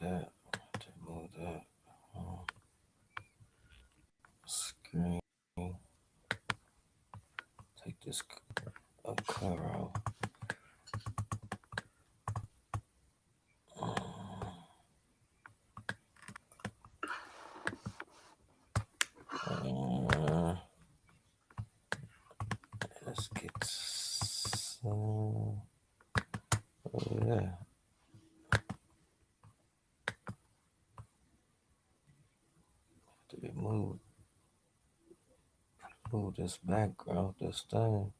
that. To move that screen. Take this cover off. Uh, let's get some. Oh yeah. To move this background, this thing.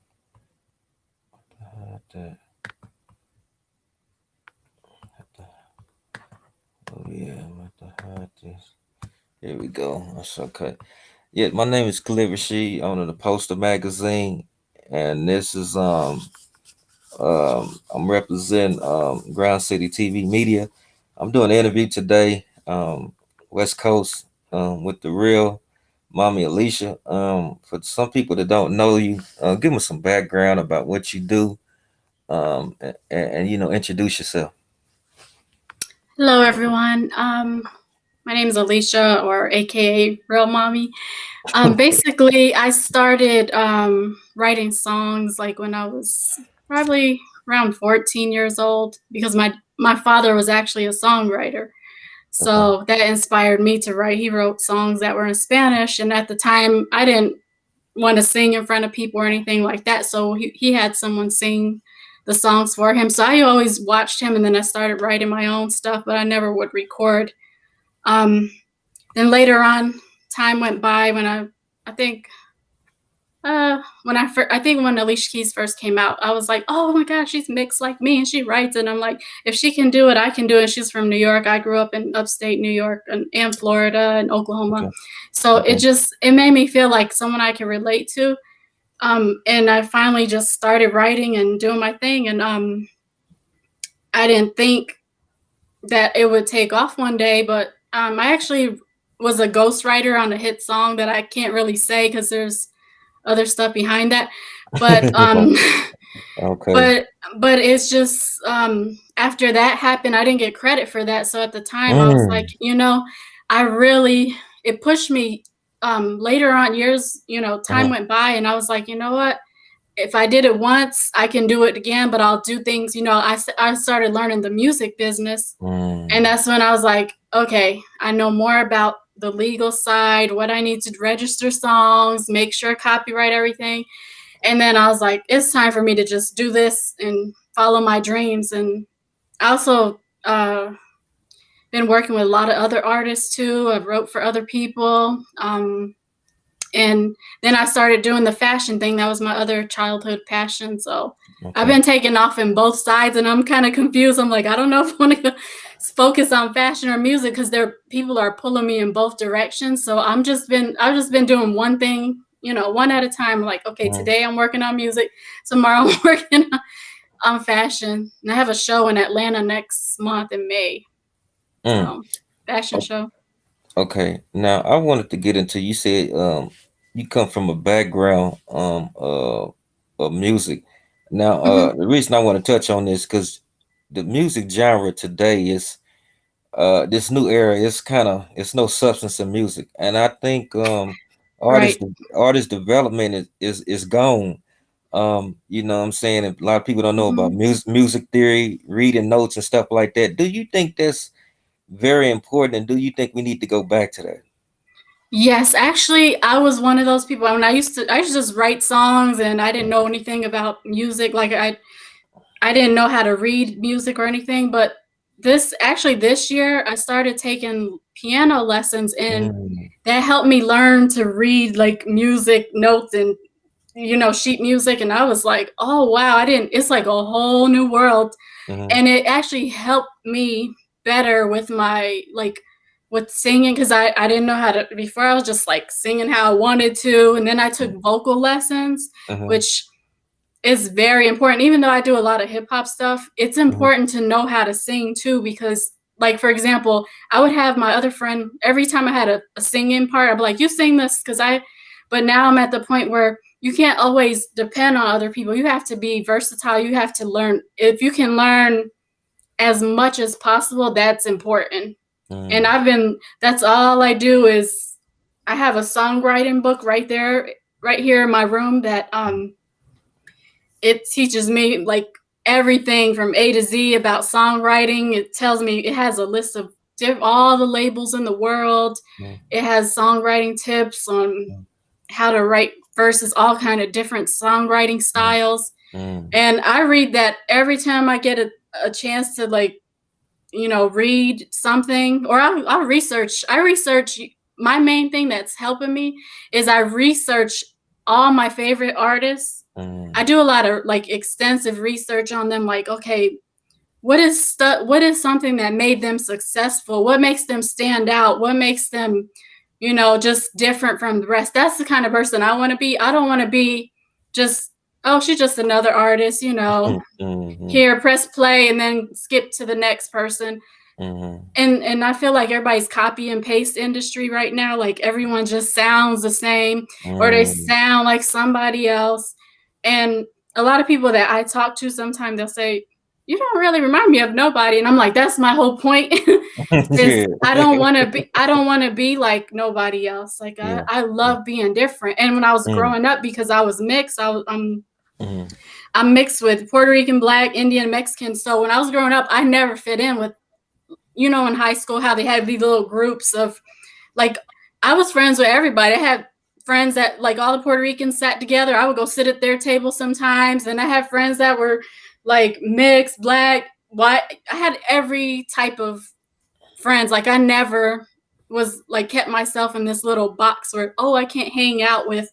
Hide that. Oh yeah, I'm going to hide this. Here we go. That's okay. Yeah, my name is Khalid Rashid, owner of the Poster Magazine, and this is I'm representing Ground City TV Media. I'm doing an interview today, West Coast, with the Real Mami Alicia. For some people that don't know you, give them some background about what you do, and introduce yourself. Hello, everyone. My name is Alicia, or AKA Real Mami. Basically, I started writing songs like when I was probably around 14 years old because my father was actually a songwriter. Okay. So that inspired me to write. He wrote songs that were in Spanish, and at the time, I didn't want to sing in front of people or anything like that. So he had someone sing the songs for him. So I always watched him, and then I started writing my own stuff, but I never would record. Um, then later on, time went by when I think I think when Alicia Keys first came out, I was like, oh my gosh, she's mixed like me and she writes. And I'm like, if she can do it, I can do it. She's from New York. I grew up in upstate New York and Florida and Oklahoma. Okay. So Okay. it made me feel like someone I can relate to. And I finally just started writing and doing my thing. And I didn't think that it would take off one day, but I actually was a ghostwriter on a hit song that I can't really say because there's other stuff behind that. But Okay. but but it's just after that happened, I didn't get credit for that. So at the time, I was Mm. like, I really it pushed me. Later on, years, time Uh-huh. went by, and I was like, you know what? If I did it once, I can do it again, but I'll do things, I started learning the music business. And Mm. that's when I was like, okay, I know more about the legal side, what I need to register songs, make sure copyright everything. And then I was like, it's time for me to just do this and follow my dreams. And I also been working with a lot of other artists too. I've wrote for other people. And then I started doing the fashion thing. That was my other childhood passion. So I've Okay. been taking off in both sides, and I'm kind of confused. I'm like, I don't know if I want to focus on fashion or music because people are pulling me in both directions. So I've just been doing one thing, one at a time. Like, okay, Uh-huh. today I'm working on music, tomorrow I'm working on fashion, and I have a show in Atlanta next month in May. Mm. So fashion show. Okay, now I wanted to get into. You said you come from a background of music. Now Hmm. the reason I want to touch on this because the music genre today is this new era. It's kind of it's no substance in music, and I think Right. artist development is gone. You know what I'm saying? A lot of people don't know about Hmm. music theory, reading notes and stuff like that. Do you think that's very important, and do you think we need to go back to that? Yes, actually, I was one of those people. When I used to just write songs, and I didn't know anything about music. Like I didn't know how to read music or anything. But this year, I started taking piano lessons, and Mm, that helped me learn to read like music notes and sheet music. And I was like, oh wow, I didn't. It's like a whole new world, mhm, and it actually helped me better with my like with singing because I didn't know how to before. I was just like singing how I wanted to, and then I took mm, vocal lessons, mhm, which is very important. Even though I do a lot of hip hop stuff, it's mhm, important to know how to sing too because like for example, I would have my other friend every time I had a singing part, I'd be like, you sing this because I but now I'm at the point where you can't always depend on other people. You have to be versatile. You have to learn. If you can learn as much as possible, that's important. And Mm, I've been that's all I do is I have a songwriting book right there, right here in my room that it teaches me like everything from A to Z about songwriting. It tells me it has a list of all the labels in the world. mm, It has songwriting tips on mm, how to write verses, all kind of different songwriting mm, styles. mm, And I read that every time I get a chance to like, read something or I'll research. I research my main thing that's helping me is I research all my favorite artists. I mm, do a lot of like extensive research on them. Like, okay, what is something that made them successful? What makes them stand out? What makes them, just different from the rest? That's the kind of person I want to be. I don't want to be just, oh, she's just another artist, mm, mhm, here, press play and then skip to the next person. mhm, And I feel like everybody's copy and paste industry right now. Like everyone just sounds the same or they mm. sound like somebody else. And a lot of people that I talk to sometimes they'll say, "You don't really remind me of nobody." And I'm like, that's my whole point. Is Yeah. I don't want to be like nobody else. Like Yeah. I Yeah. love being different. And when I was Mm, growing up, because I was mixed, mhm, I'm mixed with Puerto Rican, Black, Indian, Mexican. So when I was growing up, I never fit in with, in high school, how they had these little groups of like, I was friends with everybody. I had friends that like all the Puerto Ricans sat together. I would go sit at their table sometimes. And I had friends that were like mixed, Black, white. I had every type of friends. Like I never was like kept myself in this little box where, oh, I can't hang out with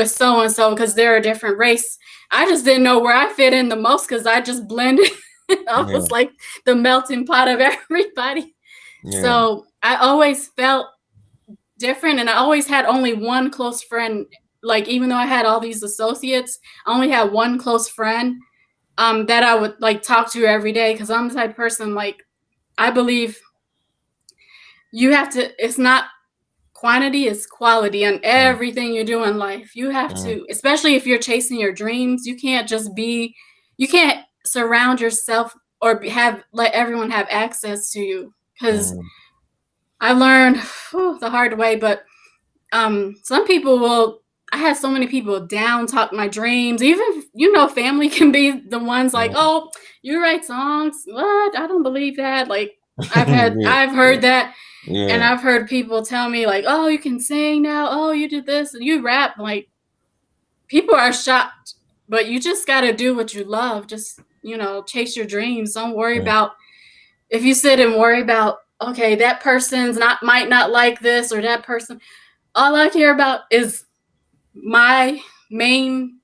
so and so because they're a different race. I just didn't know where I fit in the most because I just blended. I yeah. was like the melting pot of everybody. Yeah. So I always felt different, and I always had only one close friend. Like even though I had all these associates, I only had one close friend that I would like talk to every day because I'm the type of person like I believe you have to. It's not quantity is quality on Mm, everything you do in life. You have mhm, to, especially if you're chasing your dreams, you can't surround yourself or have let everyone have access to you. Because mhm, I learned the hard way, but some people will. I had so many people down talk my dreams. Even family can be the ones like, mhm. "Oh, you write songs? What? I don't believe that." Like Yeah. I've Yeah. heard that, and Yeah. I've heard people tell me like, "Oh, you can sing now. Oh, you did this and you rap." Like people are shocked, but you just got to do what you love. Just, chase your dreams. Don't worry Mm, about if you sit and worry about, okay, that person's not might not like this or that person. All I care about is my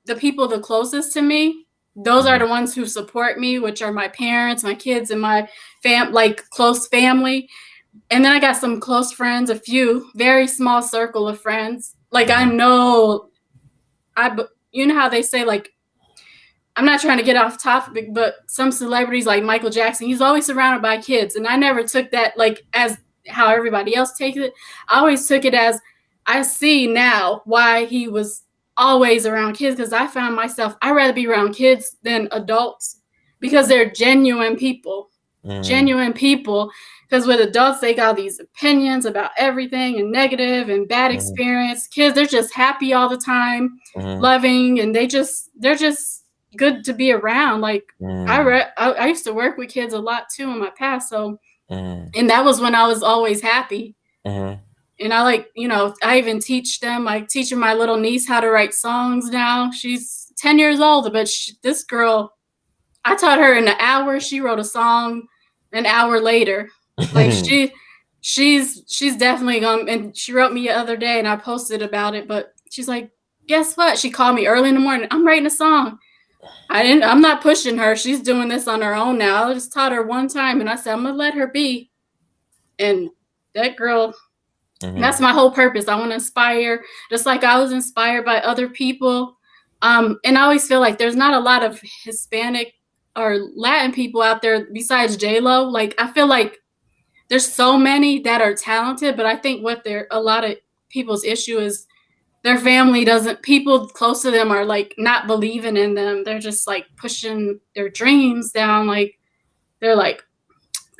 the people the closest to me. Those are mhm, the ones who support me, which are my parents, my kids, and my like close family. And then I got some close friends, a few, very small circle of friends. Like I mhm, know, you know how they say like, I'm not trying to get off topic, but some celebrities like Michael Jackson, he's always surrounded by kids, and I never took that like as how everybody else takes it. I always took it as I see now why he was always around kids because I found myself I'd rather be around kids than adults because they're mhm, genuine people. Because with adults, they got these opinions about everything and negative and bad mhm, experience. Kids, they're just happy all the time, mhm, loving, and they're just good to be around. Like mhm, I used to work with kids a lot too in my past, so mhm, and that was when I was always happy. mhm, And I like, I even teach them, like teaching my little niece how to write songs now. She's 10 years old, but this girl, I taught her in an hour. She wrote a song an hour later. Like she's definitely going. And she wrote me the other day, and I posted about it. But she's like, guess what? She called me early in the morning. I'm writing a song. I'm not pushing her. She's doing this on her own now. I just taught her one time, and I said I'm gonna let her be. And that girl, that's mhm, my whole purpose. I want to inspire, just like I was inspired by other people. And I always feel like there's not a lot of Hispanic or Latin people out there besides J Lo. Like I feel like there's so many that are talented, but I think what they're a lot of people's issue is their family doesn't. People close to them are like not believing in them. They're just like pushing their dreams down. Like they're like,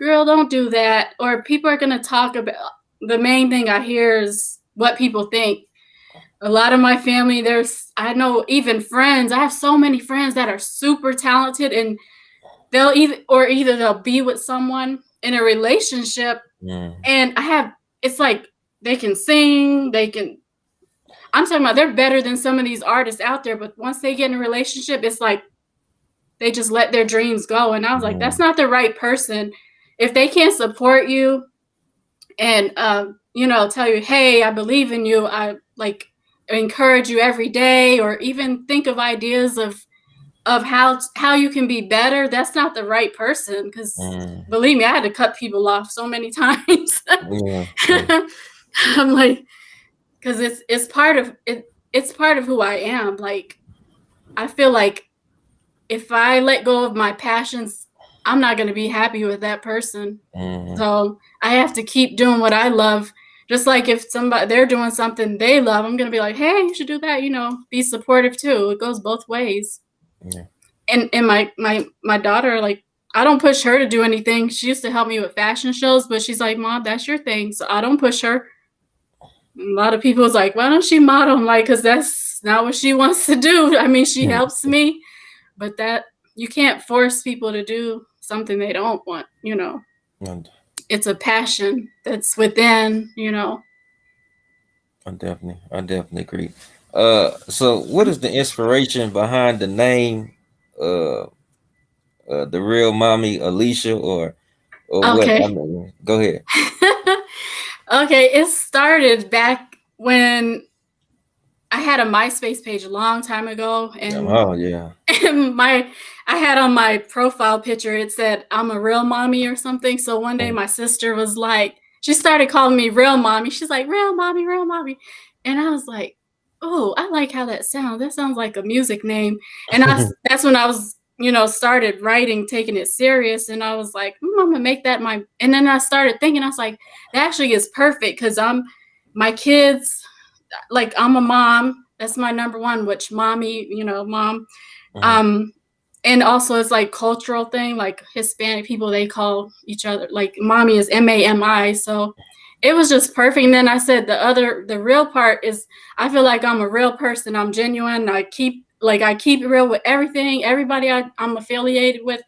girl, don't do that. Or people are going to talk about, the main thing I hear is what people think. A lot of my family, I know even friends, I have so many friends that are super talented, and either they'll be with someone in a relationship, Mm, and it's like they can sing, I'm talking about they're better than some of these artists out there, but once they get in a relationship, it's like they just let their dreams go. And I was like, that's mm, not the right person. If they can't support you and tell you, hey, I believe in you, I like encourage you every day, or even think of ideas of how you can be better, that's not the right person. Because mm, believe me, I had to cut people off so many times. yeah, yeah, I'm like, because it's part of it. It's part of who I am. Like, I feel like if I let go of my passions, I'm not going to be happy with that person. mm, So I have to keep doing what I love. Just like if somebody they're doing something they love, I'm gonna be like, hey, you should do that. Be supportive too. It goes both ways. yeah, And my daughter, like, I don't push her to do anything. She used to help me with fashion shows, but she's like, Mom, that's your thing. So I don't push her. A lot of people is like, why don't she model? I'm like, because that's not what she wants to do. I mean, she helps me, but that you can't force people to do something they don't want. and It's a passion that's within. I definitely agree. So what is the inspiration behind the name, uh, the real mommy Alicia, or what? I Okay. mean, go ahead. Okay, it started back when I had a MySpace page a long time ago, and Oh yeah. my I had on my profile picture, it said I'm a real mommy or something. So one day Mm, my sister was like, she started calling me real mommy. She's like, real mommy, real mommy. And I was like, oh, I like how that sounds. That sounds like a music name. And that's when I was, started writing, taking it serious. And I was like, I'm gonna make that my, and then I started thinking, I was like, that actually is perfect because my kids, like, I'm a mom. That's my number one, which mommy, mom. mhm, Um, and also it's like cultural thing, like Hispanic people, they call each other, like, mommy is Mami. So it was just perfect. And then I said the real part is I feel like I'm a real person. I'm genuine. I keep it real with everything. Everybody I'm affiliated with,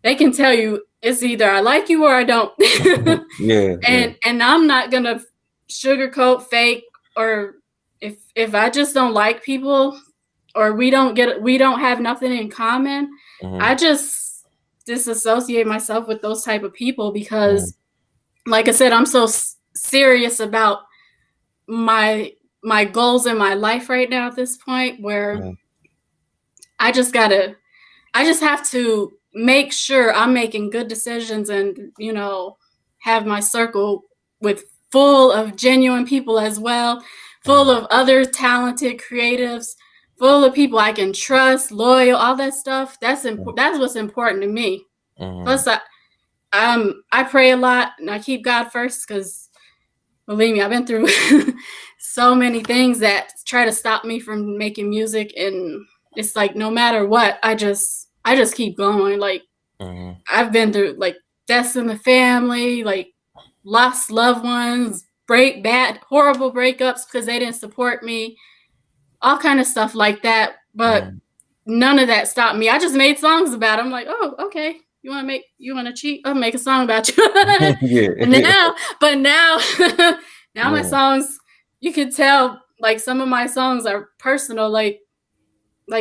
they can tell you it's either I like you or I don't. yeah, yeah. and I'm not gonna sugarcoat, fake, or if I just don't like people, or we don't have nothing in common, Mhm, I just disassociate myself with those type of people mhm, because, like I said, I'm so serious about my my goals in my life right now at this point where mhm, I just gotta I just have to make sure I'm making good decisions and, have my circle with full of genuine people as well, full mhm, of other talented creatives, full of people I can trust, loyal, all that stuff. That's what's important to me. mhm, Plus, I pray a lot and I keep God first because, believe me, I've been through so many things that try to stop me from making music, and it's like no matter what, I just keep going. Like, mhm, I've been through like deaths in the family, like lost loved ones, bad horrible breakups because they didn't support me, all kind of stuff like that. But mhm. none of that stopped me. I just made songs about it. I'm like, oh, okay. You want to cheat? I'll make a song about you. Yeah, now, but now, now my yeah. songs, you could tell, like, some of my songs are personal, like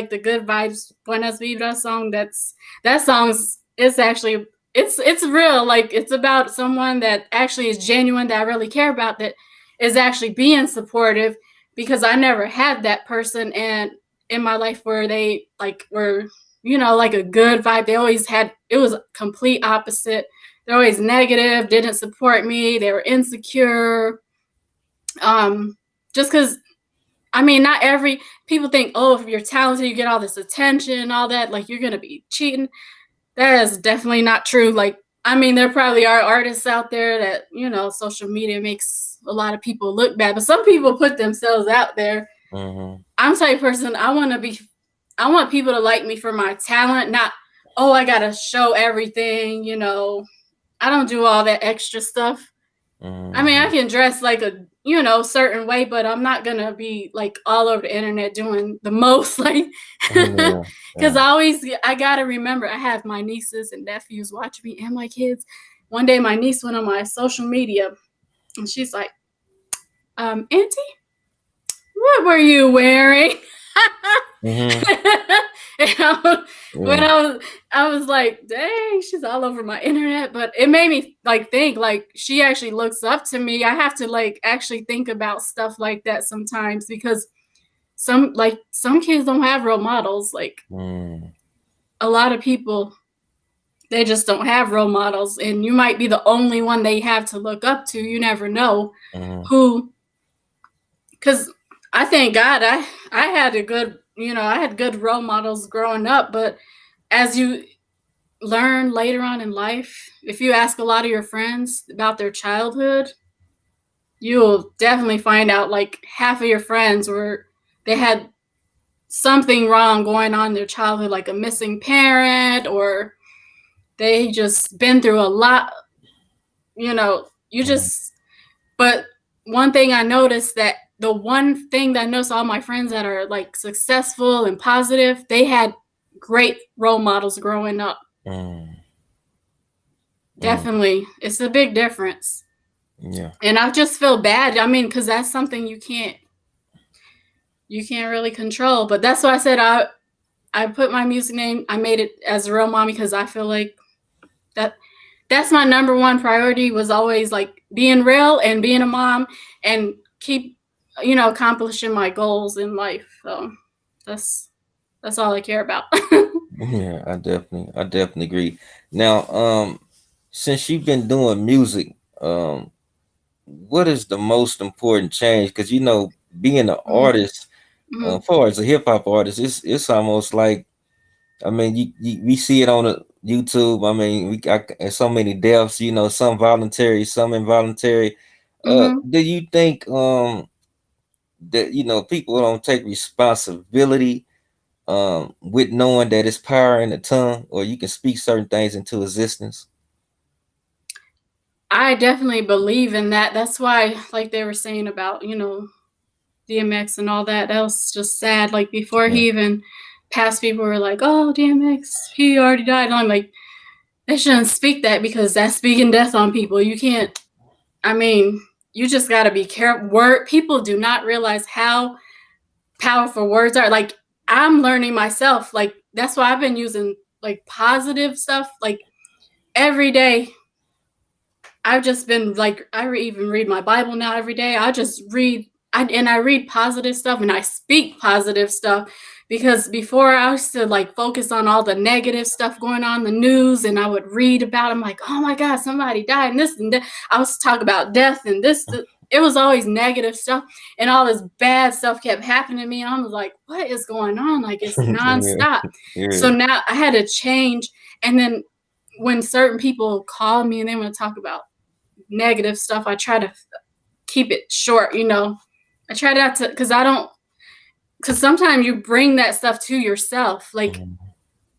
the Good Vibes Buenas Vibras song. That song's it's actually it's real. Like, it's about someone that actually is genuine, that I really care about, that is actually being supportive, because I never had that person and in my life where they like were, like a good vibe. They always had it was complete opposite. They're always negative, didn't support me, they were insecure. Um just because, I mean, not every people think, oh, if you're talented, you get all this attention and all that, like, you're gonna be cheating. That is definitely not true. Like, I mean, there probably are artists out there that, social media makes a lot of people look bad, but some people put themselves out there. Mhm, I'm the type of person, I want people to like me for my talent, not, oh, I gotta show everything. I don't do all that extra stuff. I mean, I Mhm. can dress like a certain way, but I'm not gonna be like all over the internet doing the most, like, Yeah, because yeah. I gotta remember I have my nieces and nephews watching me and my kids. One day, my niece went on my social media and she's like, "Auntie, what were you wearing?" Mhm. And when Yeah. I was like, dang, she's all over my internet. But it made me like think like she actually looks up to me. I have to like actually think about stuff like that sometimes because some kids don't have role models. Like Mm. a lot of people, they just don't have role models, and you might be the only one they have to look up to. You never know Mhm. who, because I thank God I had a good I had good role models growing up, but as you learn later on in life, if you ask a lot of your friends about their childhood, you'll definitely find out like half of your friends were they had something wrong going on in their childhood, like a missing parent, or they just been through a lot. You Mhm. just but one thing I noticed that the one thing that I noticed all my friends that are like successful and positive, they had great role models growing up. Mm. Mm. Definitely. It's a big difference. Yeah. And I just feel bad. I mean, because that's something you can't really control. But that's why I said I put my music name. I made it as Real Mommy because I feel like that that's my number one priority was always like being real and being a mom and keep accomplishing my goals in life. So that's that's all I care about. Yeah, I definitely agree. Now, since you've been doing music, what is the most important change? Because being an Mhm, artist, mhm, far as a hip hop artist, it's almost like, I mean, we see it on the YouTube. I mean, we got so many deaths. Some voluntary, some involuntary. mhm. Do you think that people don't take responsibility with knowing that it's power in the tongue, or you can speak certain things into existence? I definitely believe in that. That's why, like they were saying about, DMX and all that. That was just sad. Like before Yeah. he even passed, people were like, "Oh, DMX, he already died." And I'm like, they shouldn't speak that because that's speaking death on people. You can't. I mean, you just got to be careful. Word people do not realize how powerful words are. Like I'm learning myself. Like that's why I've been using like positive stuff. Like every day I've just been like even read my Bible now every day. I just read I read positive stuff and I speak positive stuff because before I used to like focus on all the negative stuff going on in the news and I would read about them like, oh my God, somebody died and this and that. I was talking about death and this. It was always negative stuff and all this bad stuff kept happening to me. And I was like, what is going on? Like it's Yeah. nonstop. So Yeah. now I had to change. And then when certain people call me and they want to talk about negative stuff, I try to keep it short. I try not to, because I don't, because sometimes you bring that stuff to yourself. Like Mhm.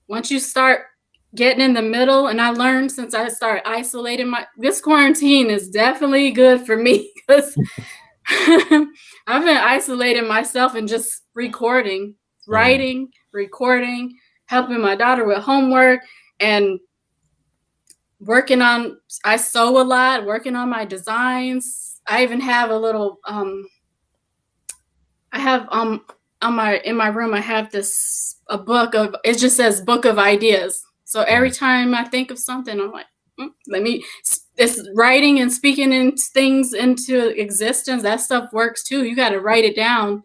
once you start getting in the middle, and I learned since I started isolating this quarantine is definitely good for me because I've been isolating myself and just recording, Mhm. writing, recording, helping my daughter with homework, and working on I sew a lot, working on my designs. I even have a little I have on my in my room I have this a book of it just says book of ideas. So every Mhm. time I think of something I'm like, let me it's writing and speaking in things into existence. That stuff works too. You got to write it down.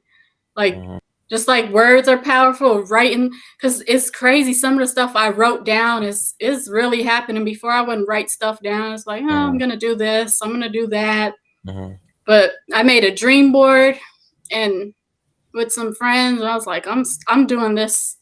Like Mhm. just like words are powerful, writing because it's crazy. Some of the stuff I wrote down is really happening. Before I wouldn't write stuff down. It's like, oh, I'm Mhm. gonna do this, I'm gonna do that. Mhm. But I made a dream board and with some friends, and I was like, I'm doing this,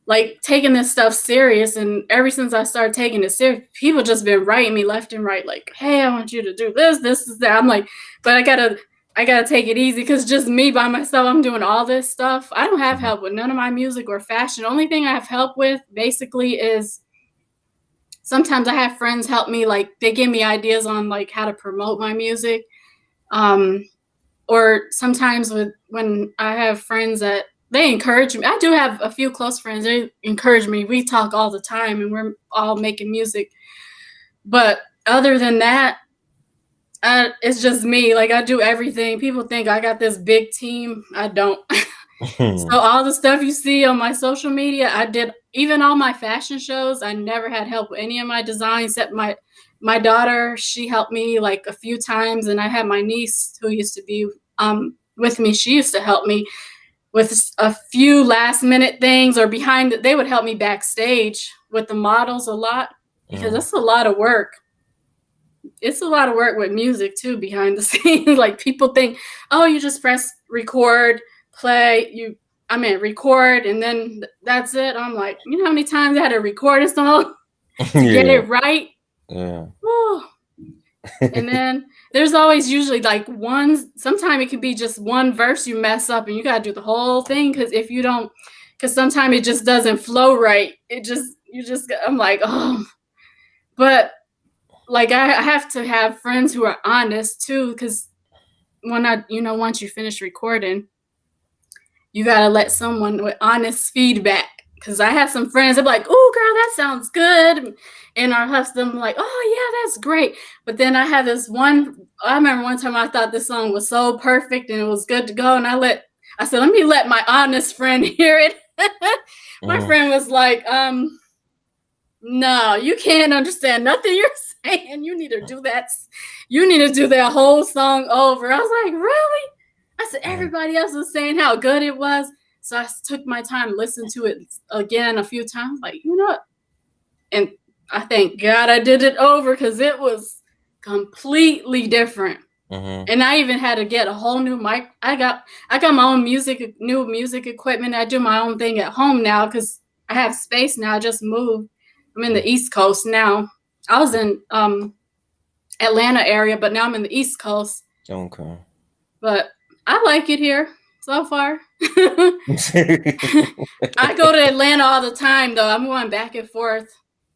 like taking this stuff serious. And ever since I started taking it serious, people just been writing me left and right, like, hey, I want you to do this, is that. I'm like, but I gotta take it easy because just me by myself, I'm doing all this stuff. I don't have Mhm. help with none of my music or fashion. The only thing I have help with basically is sometimes I have friends help me, like they give me ideas on like how to promote my music. Um, or sometimes with when I have friends that they encourage me. I do have a few close friends. They encourage me. We talk all the time and we're all making music. But other than that, it's just me. Like I do everything. People think I got this big team. I don't. So all the stuff you see on my social media, I did. Even all my fashion shows, I never had help with any of my designs except my daughter. She helped me like a few times, and I had my niece who used to be with me. She used to help me with a few last minute things or behind. They would help me backstage with the models a lot because Mm. that's a lot of work. It's a lot of work with music too behind the scenes. Like people think, oh, you just press record, play, record, and then that's it. I'm like, you know how many times I had to record a song to get Yeah. it right? Yeah. Whew. And then there's always usually like one, sometimes it could be just one verse you mess up and you gotta do the whole thing because if you don't, because sometimes it just doesn't flow right. I'm like, oh, but like I have to have friends who are honest too, because once you finish recording, you gotta let someone with honest feedback. Cause I have some friends, they're like, "Oh, girl, that sounds good," and our husband like, "Oh, yeah, that's great." But then I had this one. I remember one time I thought this song was so perfect and it was good to go, and I said, "Let me let my honest friend hear it." My Mm. friend was like, no, you can't understand nothing you're saying. You need to do that. You need to do that whole song over." I was like, really? I said, Mm. everybody else was saying how good it was. So I took my time to listen to it again a few times. Like, you know what? And I thank God I did it over because it was completely different. Mhm. And I even had to get a whole new mic. I got my own new music equipment. I do my own thing at home now because I have space now. I just moved. I'm in Mm. the East Coast now. I was in Atlanta area, but now I'm in the East Coast. Okay. But I like it here so far. I go to Atlanta all the time though. I'm going back and forth.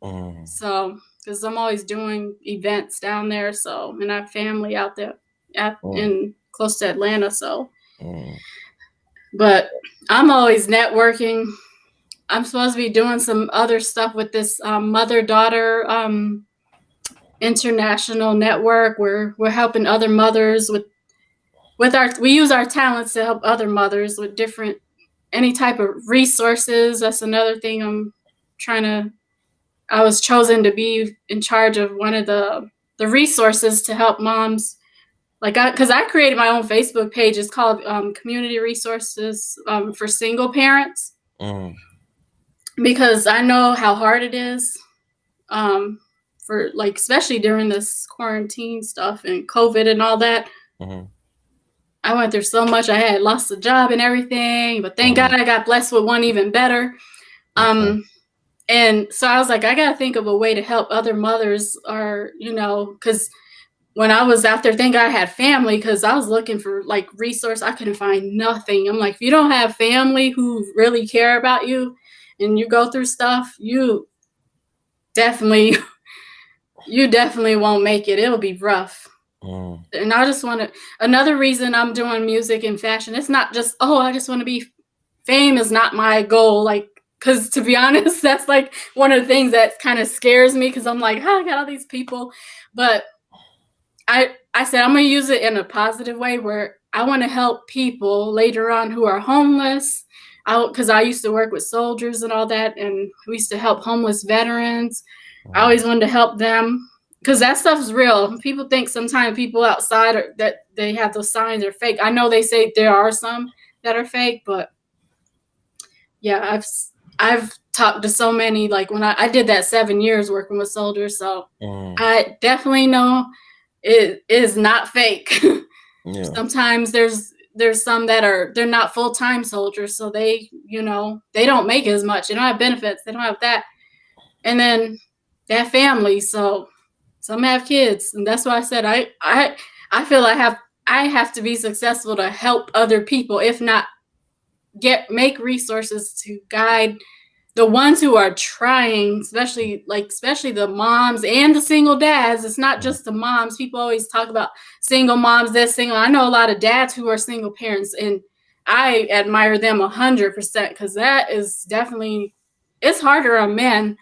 Mm. So, because I'm always doing events down there. So, and I have family out there Mm. in close to Atlanta. So, Mm. but I'm always networking. I'm supposed to be doing some other stuff with this mother daughter international network where we're helping other mothers we use our talents to help other mothers with different any type of resources. That's another thing trying to I was chosen to be in charge of one of the resources to help moms. Like because I created my own Facebook page. It's called Community Resources for Single Parents Mm. because I know how hard it is um, for like especially during this quarantine stuff and COVID and all that. Mhm. I went through so much. I had lost a job and everything, but thank Mhm. God I got blessed with one even better. Okay. Um, And so I was like, I gotta think of a way to help other mothers, or because when I was out there, thank God I had family because I was looking for like resource. I couldn't find nothing. I'm like, if you don't have family who really care about you, and you go through stuff, definitely, you definitely won't make it. It'll be rough. Mm. And I just want to. Another reason I'm doing music and fashion. It's not just I just want to be fame is not my goal. Like, because to be honest, that's like one of the things that kind of scares me because I'm like, I got all these people. But I said, I'm going to use it in a positive way where I want to help people later on who are homeless. Because I used to work with soldiers and all that, and we used to help homeless veterans. I Mm. always wanted to help them because that stuff is real. People think sometimes people outside that they have those signs are fake. I know they say there are some that are fake, but yeah, I've talked to so many. Like when I did that 7 years working with soldiers, so Mm. I definitely know it is not fake. Yeah. Sometimes there's some that they're not full-time soldiers, so they don't make as much. They don't have benefits. They don't have that, and then they have families. So some have kids, and that's why I said I feel I have to be successful to help other people, if not make resources to guide the ones who are trying, especially the moms and the single dads. It's not Mhm. just the moms. People always talk about single moms, this single. I know a lot of dads who are single parents, and I admire them 100% because that is definitely, it's harder on men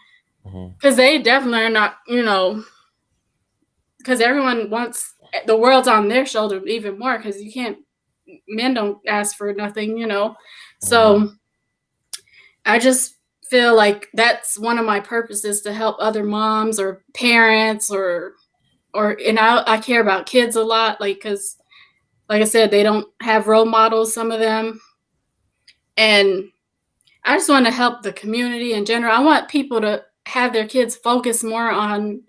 Mhm. because they definitely are not, because everyone wants, the world's on their shoulder even more because you can't, men don't ask for nothing. Mhm. So I just feel like that's one of my purposes, to help other moms or parents, and I care about kids a lot, like, because like I said, they don't have role models, some of them, and I just want to help the community in general. I want people to have their kids focus more on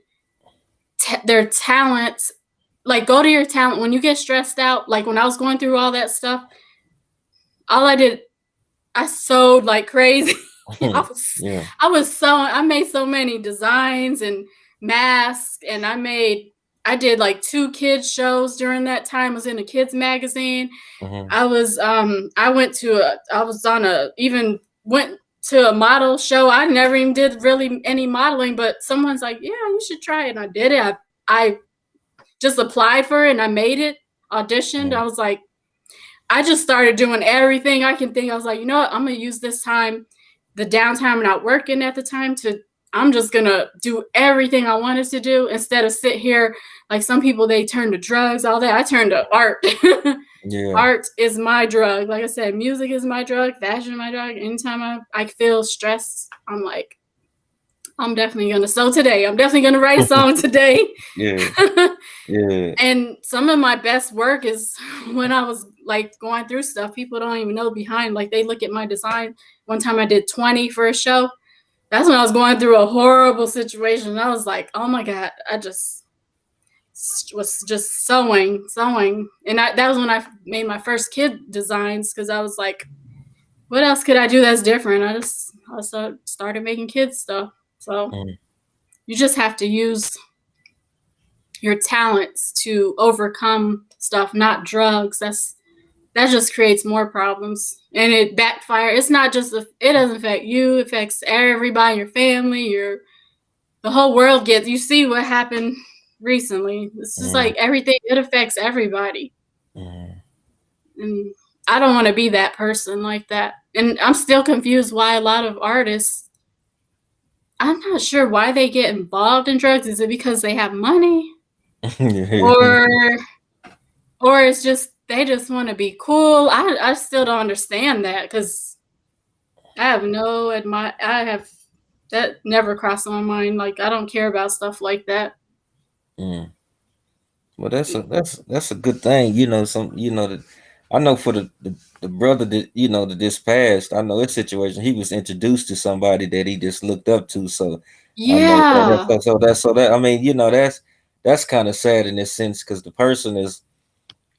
their talents. Like, go to your talent when you get stressed out. Like, when I was going through all that stuff, all I did, I sewed like crazy. I was Yeah. I was sewing. I made so many designs and masks, and I did like two kids shows during that time. I was in a kids magazine. Mhm. I was on a even went to a model show. I never even did really any modeling, but someone's like, "Yeah, you should try it." And I did it. I just applied for it and I made it. Auditioned. Mhm. I was like, I just started doing everything I can think. I was like, you know what? I'm gonna use this time, the downtime I'm not working at the time, to I'm just gonna do everything I wanted to do instead of sit here like some people, they turn to drugs, all that. I turned to art. Yeah. Art is my drug. Like I said, music is my drug, fashion is my drug. Anytime I feel stressed, I'm like, I'm definitely gonna sew today. I'm definitely gonna write a song today. Yeah. Yeah. And some of my best work is when I was like going through stuff. People don't even know behind. Like, they look at my design. One time I did 20 for a show. That's when I was going through a horrible situation. I was like, oh my God, I just was just sewing. And that was when I made my first kid designs, because I was like, what else could I do that's different? I started making kids stuff. So Mhm. you just have to use your talents to overcome stuff, not drugs. That just creates more problems, and it backfires. It's not just it doesn't affect you; it affects everybody, your family, the whole world gets. You see what happened recently. It's just Mhm. like everything. It affects everybody, Mhm. and I don't want to be that person like that. And I'm still confused why a lot of artists. I'm not sure why they get involved in drugs. Is it because they have money, Yeah. or it's just they just want to be cool? I still don't understand that, because I have that never crossed my mind. Like, I don't care about stuff like that. Mm. Well, that's a good thing. Some that I know for the brother that that just passed. I know his situation. He was introduced to somebody that he just looked up to. So I know Yeah. that I mean that's kind of sad in this sense because the person is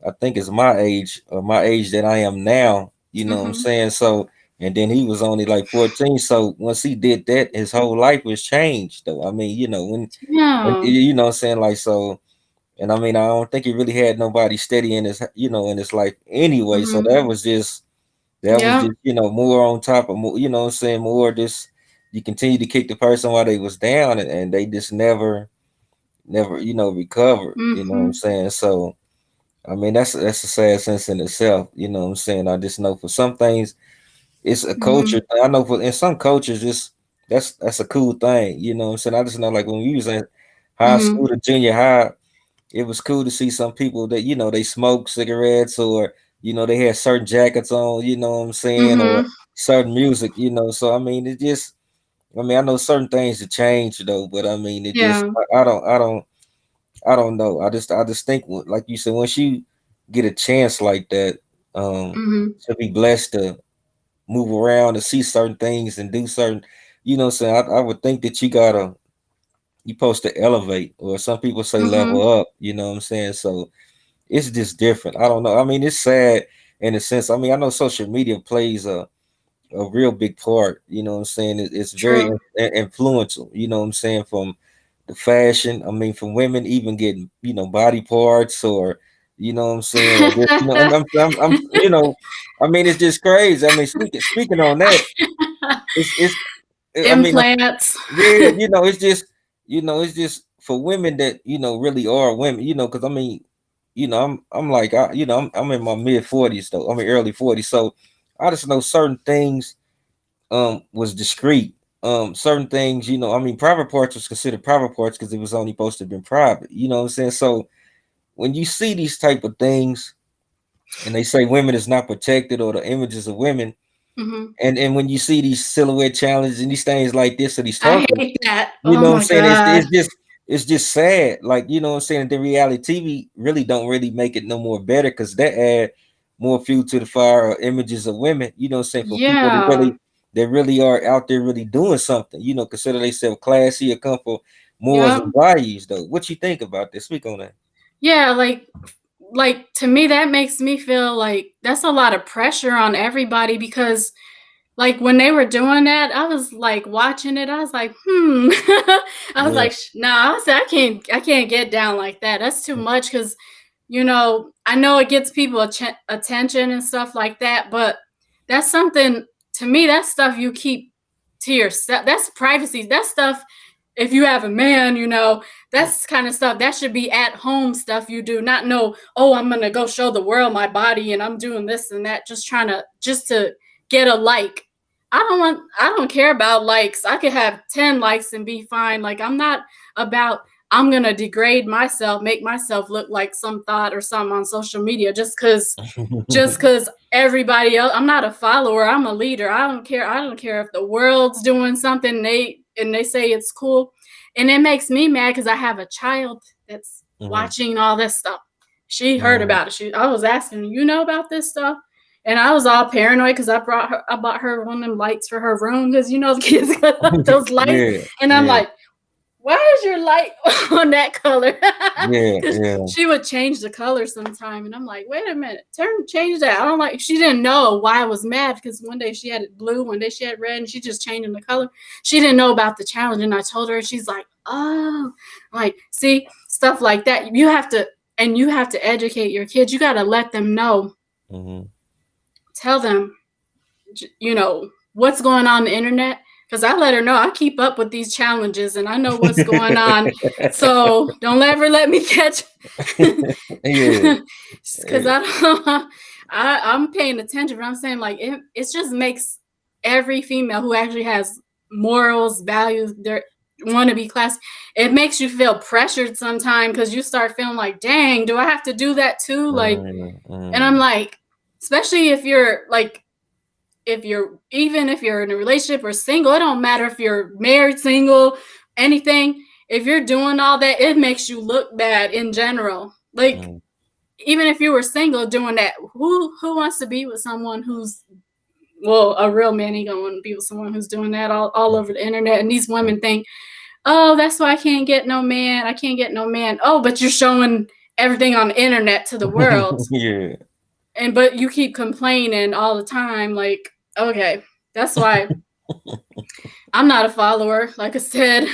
I think is my age or my age that I am now. You know what I'm Mhm. saying? So and then he was only like 14. So once he did that, his whole life was changed. Though I mean when Yeah. you know what I'm saying like so. And I mean, I don't think he really had nobody steady in his, in his life anyway. So Mhm. that was Yeah. just, more on top of more, what I'm saying, more just you continue to kick the person while they was down and they just never, recovered. You know what I'm Mhm. saying? So I mean, that's a sad sense in itself. You know what I'm saying? I just know for some things it's a culture. Mhm. I know for in some cultures, that's a cool thing. You know what I'm saying? I just know like when we was in high school Mhm. to junior high it was cool to see some people that they smoke cigarettes or they had certain jackets on, you know what I'm saying, or Mhm. certain music, so I mean it just I mean I know certain things have changed though, but I mean it just Yeah. I don't know, I just think like you said once you get a chance like that Mhm. to be blessed to move around and see certain things and do certain what I'm saying I would think that you supposed to elevate or some people say Mhm. level up, you know what I'm saying, so it's just different. I don't know. I mean, it's sad in a sense. I mean, I know social media plays a real big part. You know what I'm saying? It's very True. influential. You know what I'm saying? From the fashion. I mean, from women even getting body parts or what I'm saying, or just I mean, it's just crazy. I mean, speaking on that, it's I mean, Implants. yeah, it's just for women that really are women. Because I mean, I'm like I'm in my mid 40s though. I mean early 40s, so I just know certain things was discreet. Certain things, I mean, private parts was considered private parts because it was only supposed to have been private. You know what I'm saying? So when you see these type of things, and they say women is not protected or the images of women, Hmm. and when you see these silhouette challenges and these things like this or these I talkers, hate that. you Oh know what I'm my saying? god. It's just sad. Like, what I'm saying? The reality TV really don't really make it no more better because that add more fuel to the fire or images of women, what I'm saying, for people Yeah. that really are out there really doing something, consider themselves classy or come for morals Yep. and values though. What you think about this? Speak on that. Yeah, like to me that makes me feel like that's a lot of pressure on everybody because like when they were doing that, I was like watching it. I was like, I was Yeah. like, nah. I said, I can't get down like that. That's too much because, I know it gets people attention and stuff like that, but that's something to me. That's stuff you keep to yourself. That's privacy. That's stuff. If you have a man, that's kind of stuff that should be at home stuff you do. Not know, oh, I'm gonna go show the world my body and I'm doing this and that, just to get a like. I don't care about likes. I could have 10 likes and be fine. Like I'm not about I'm going to degrade myself, make myself look like some thought or something on social media just cuz everybody else. I'm not a follower. I'm a leader. I don't care if the world's doing something and they say it's cool. And it makes me mad cuz I have a child that's Mhm. watching all this stuff. She heard Mhm. about it. I was asking, you know about this stuff? And I was all paranoid because I bought her one of them lights for her room because the kids got those lights, Yeah, and I'm yeah, like, why is your light on that color? yeah, Because yeah. she would change the color sometime, and I'm like, wait a minute, change that. I don't like. She didn't know why I was mad because one day she had it blue, one day she had red, and she just changing the color. She didn't know about the challenge, and I told her, and she's like, oh, like see stuff like that. You have to educate your kids. You got to let them know. Mhm. Tell them what's going on the internet because I let her know I keep up with these challenges and I know what's going on. So don't ever let me catch Yeah, because yeah, I don't I'm paying attention, but I'm saying like it just makes every female who actually has morals, values, they want to be class. It makes you feel pressured sometimes because you start feeling like, dang, do I have to do that too? Like, mm, and I'm mm, like, especially if you're like if you're in a relationship or single, it don't matter if you're married, single, anything. If you're doing all that, it makes you look bad in general. Like mm, even if you were single doing that, who wants to be with someone who's a real man ain't gonna want to be with someone who's doing that all over the internet. And these mm. women think, oh, that's why I can't get no man. I can't get no man. Oh, but you're showing everything on the internet to the world. Yeah. But you keep complaining all the time, like, okay, that's why I'm not a follower. Like I said,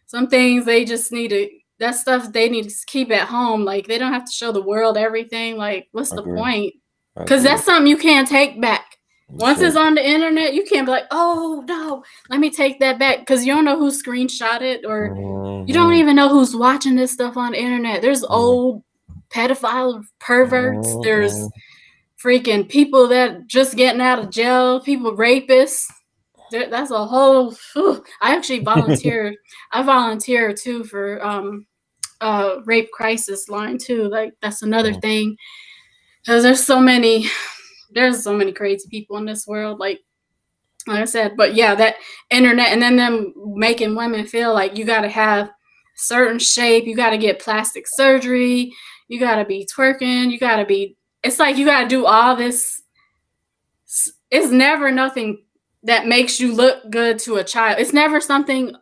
some things they just need to that stuff they need to keep at home. Like they don't have to show the world everything. Like, what's I the agree. point? I Because agree. that's something you can't take back. Once Sure. it's on the internet, you can't be like, oh no, let me take that back. Because you don't know who screenshot it or you don't Mhm. even know who's watching this stuff on the internet. There's Mhm. old pedophile perverts. There's Mhm. freaking people that just getting out of jail, people rapists. That's a whole. I actually volunteered. I volunteer too for rape crisis line too. Like that's another Mhm. thing because there's so many crazy people in this world. Like I said, but yeah, that internet and then them making women feel like you got to have certain shape, you got to get plastic surgery, you got to be twerking, you got to be. It's like you got to do all this. It's never nothing that makes you look good to a child. It's never something.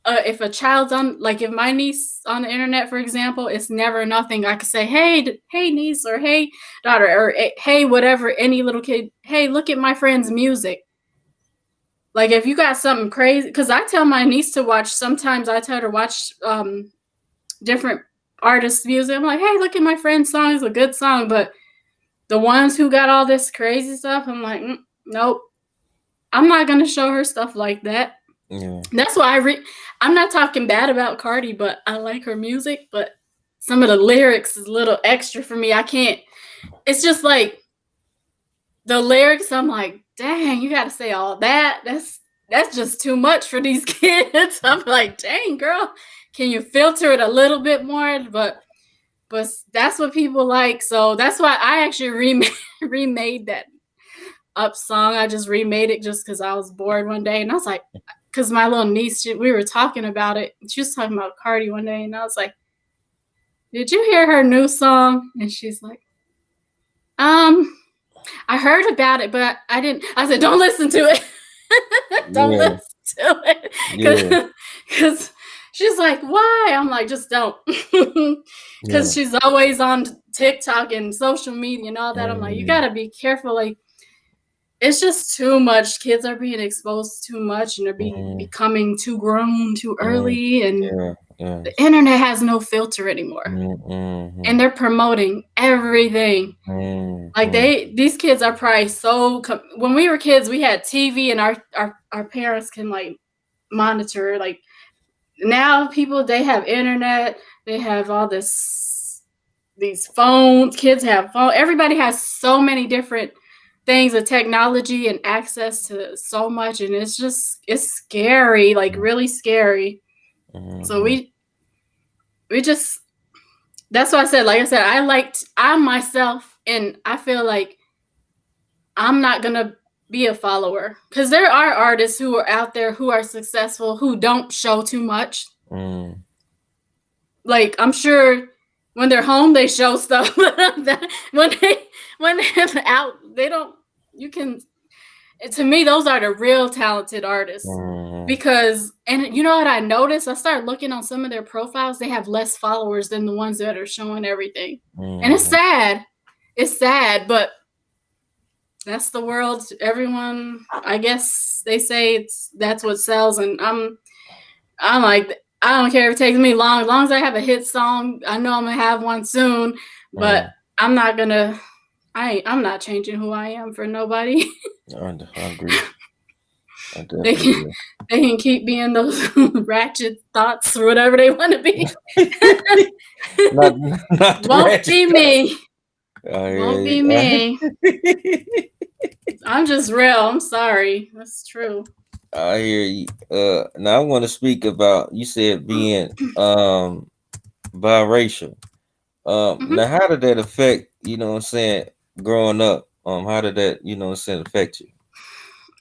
If a child's on, like if my niece on the internet, for example, it's never nothing I could say, hey niece, or hey daughter, or hey whatever, any little kid. Hey, look at my friend's music. Like if you got something crazy, because I tell my niece to watch. Sometimes I tell her to watch different artists' music. I'm like, hey, look at my friend's song. It's a good song, but the ones who got all this crazy stuff, I'm like, nope. I'm not gonna show her stuff like that. Yeah. That's why I'm not talking bad about Cardi, but I like her music, but some of the lyrics is a little extra for me. I can't. It's just like the lyrics. I'm like, dang, you got to say all that. That's just too much for these kids. I'm like, dang, girl, can you filter it a little bit more? But that's what people like. So that's why I actually remade that up song. I just remade it just because I was bored one day, and I was like, because my little niece, we were talking about it. She was talking about Cardi one day, and I was like, "Did you hear her new song?" And she's like, "Um, I heard about it, but I didn't." I said, "Don't listen to it. Don't Yeah. listen to it," Yeah. because she's like, "Why?" I'm like, "Just don't," Yeah. because she's always on TikTok and social media and all that. I'm like, "You Mm, gotta be careful, like." It's just too much. Kids are being exposed too much and they're mm, becoming too grown too mm. early, and Yeah. Yes. the internet has no filter anymore. Mm, And mm, they're promoting everything. mm, Like mm, these kids are probably when we were kids, we had TV and our parents can like monitor. Like now people, they have internet, they have all these phones, kids have phone, everybody has so many different things of technology and access to so much, and it's scary, like mm, really scary. So mm, we just that's why I said, like I said, I myself, and I feel like I'm not gonna be a follower because there are artists who are out there who are successful who don't show too much. mm, Like I'm sure when they're home they show stuff. when they when they're out they don't. You can, to me those are the real talented artists, mm, because, and you know what I noticed, I started looking on some of their profiles, they have less followers than the ones that are showing everything, and it's mm, sad. It's sad, but that's the world. Everyone, I guess they say that's what sells, and I'm like, I don't care if it takes me long, as long as I have a hit song. I know I'm gonna have one soon, but mm. I'm not gonna. I'm not changing who I am for nobody. I agree. I they definitely can agree. they can keep being those ratchet thoughts or whatever they want to be. Not not the Won't ratchet. be me. I Won't hear be me. you. I'm just real. I'm sorry. That's true. I hear you. Now I want to speak about, you said being biracial. hmm Now how did that affect, what I'm saying, growing up? How did that, what I'm saying, affect you?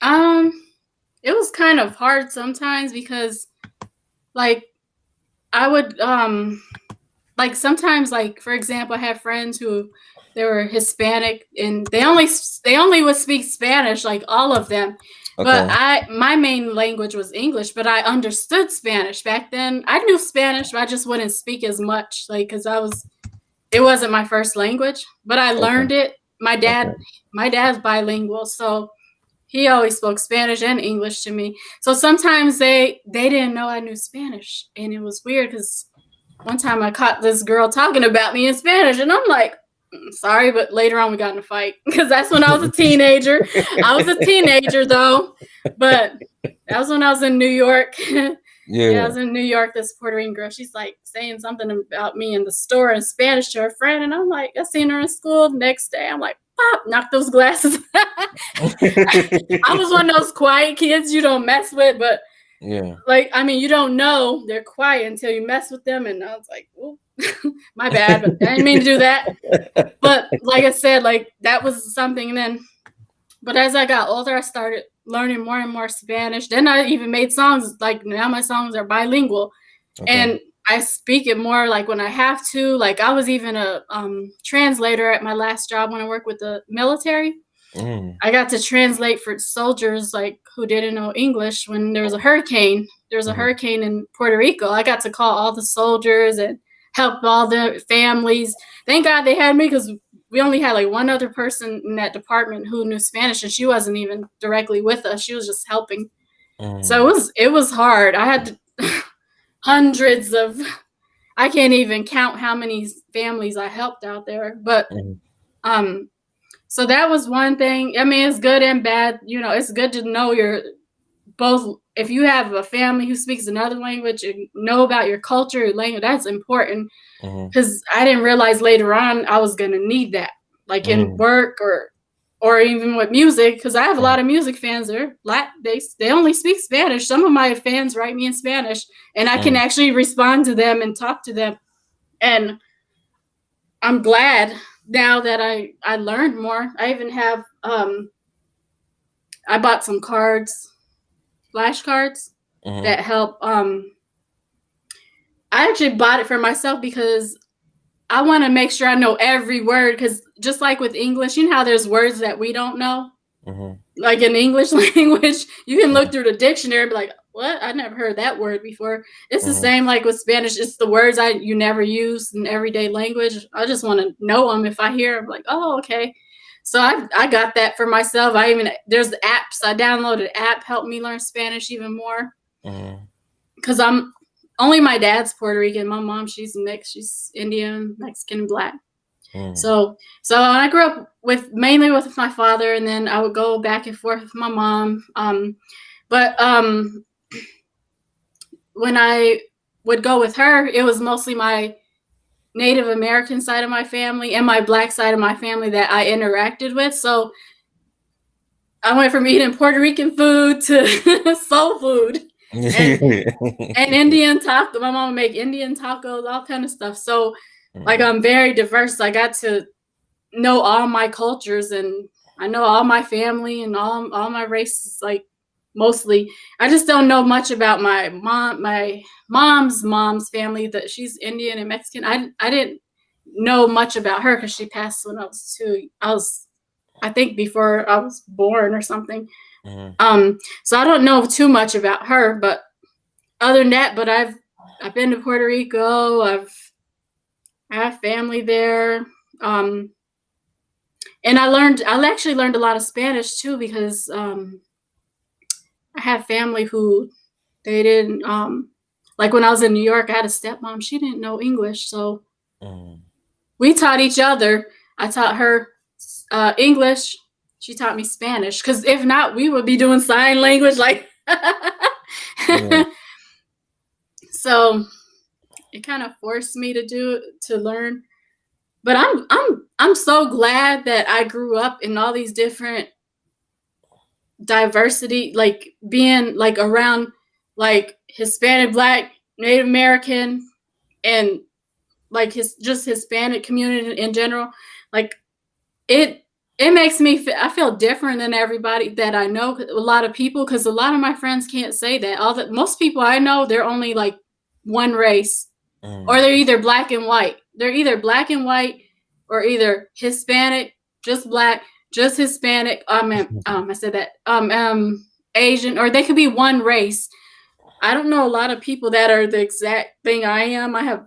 Um, it was kind of hard sometimes because, like, I would like sometimes, like for example, I had friends who they were Hispanic and they only would speak Spanish, like all of them. But Okay. my main language was English, but I understood Spanish back then. I knew Spanish, but I just wouldn't speak as much, like because it wasn't my first language, but I Okay. learned it. Okay. My dad's bilingual, so he always spoke Spanish and English to me. So sometimes they didn't know I knew Spanish, and it was weird because one time I caught this girl talking about me in Spanish, and I'm like, sorry, but later on we got in a fight because that's when I was a teenager. I was a teenager though, but that was when I was in New York. Yeah, I Yeah. was in New York. This Puerto Rican girl, she's like saying something about me in the store in Spanish to her friend, and I'm like, I seen her in school. Next day, I'm like, pop, knock those glasses. I was one of those quiet kids you don't mess with, but Yeah. like, I mean, you don't know they're quiet until you mess with them, and I was like, oh, my bad, but I didn't mean to do that. But like I said, like that was something. And then, but as I got older, I started learning more and more Spanish. Then I even made songs. Like now, my songs are bilingual, Okay. and I speak it more like when I have to. Like I was even a translator at my last job when I worked with the military. Mm, I got to translate for soldiers like who didn't know English when there was a hurricane. There was a mhm, hurricane in Puerto Rico. I got to call all the soldiers and help all the families. Thank God they had me because we only had like one other person in that department who knew Spanish, and she wasn't even directly with us. She was just helping. So mm, it was hard. I had hundreds of, I can't even count how many families I helped out there. But mhm, um so that was one thing. I mean, it's good and bad. You know, it's good to know your both, if you have a family who speaks another language and know about your culture, your language, that's important. Mhm. Because I didn't realize later on I was gonna need that, like in Mhm. work or even with music. Because I have a Mhm. lot of music fans. They only speak Spanish. Some of my fans write me in Spanish, and I can Mhm. actually respond to them and talk to them. And I'm glad now that I learned more. I even have I bought some cards, flashcards Mhm. that help. I actually bought it for myself because I want to make sure I know every word. Because just like with English, you know how there's words that we don't know, Mhm. like in the English language, you can look through the dictionary and be like, "What? I never heard that word before." It's the Mhm. same like with Spanish. It's the words you never use in everyday language. I just want to know them. If I hear them, like, "Oh, okay." So I got that for myself. There's apps. I downloaded an app helped me learn Spanish even more Mhm. because I'm only my dad's Puerto Rican. My mom, she's mixed. She's Indian, Mexican, and black. Mhm. So I grew up with mainly with my father, and then I would go back and forth with my mom. But when I would go with her, it was mostly my Native American side of my family and my black side of my family that I interacted with. So I went from eating Puerto Rican food to soul food and Indian taco. My mom would make Indian tacos, all kind of stuff. So like Mhm. I'm very diverse. I got to know all my cultures and I know all my family and all my races, like mostly. I just don't know much about my mom's family, that she's Indian and Mexican. I didn't know much about her because she passed when I think before I was born or something. Mhm. So I don't know too much about her, but other than that, but I've been to Puerto Rico. I have family there. Um, and I actually learned a lot of Spanish too because I have family who they didn't like when I was in New York. I had a stepmom. She didn't know English, so Mhm. we taught each other. I taught her English. She taught me Spanish because if not, we would be doing sign language like. Yeah. So it kind of forced me to learn. But I'm so glad that I grew up in all these different diversity, like being like around like Hispanic, Black, Native American, and like his just Hispanic community in general. Like it it makes me I feel different than everybody that I know. A lot of people, because a lot of my friends can't say that. All that most people I know, they're only like one race, or Mhm. they're either black and white. They're either black and white, or either Hispanic, just black, just Hispanic. I said that. Asian, or they could be one race. I don't know a lot of people that are the exact thing I am. I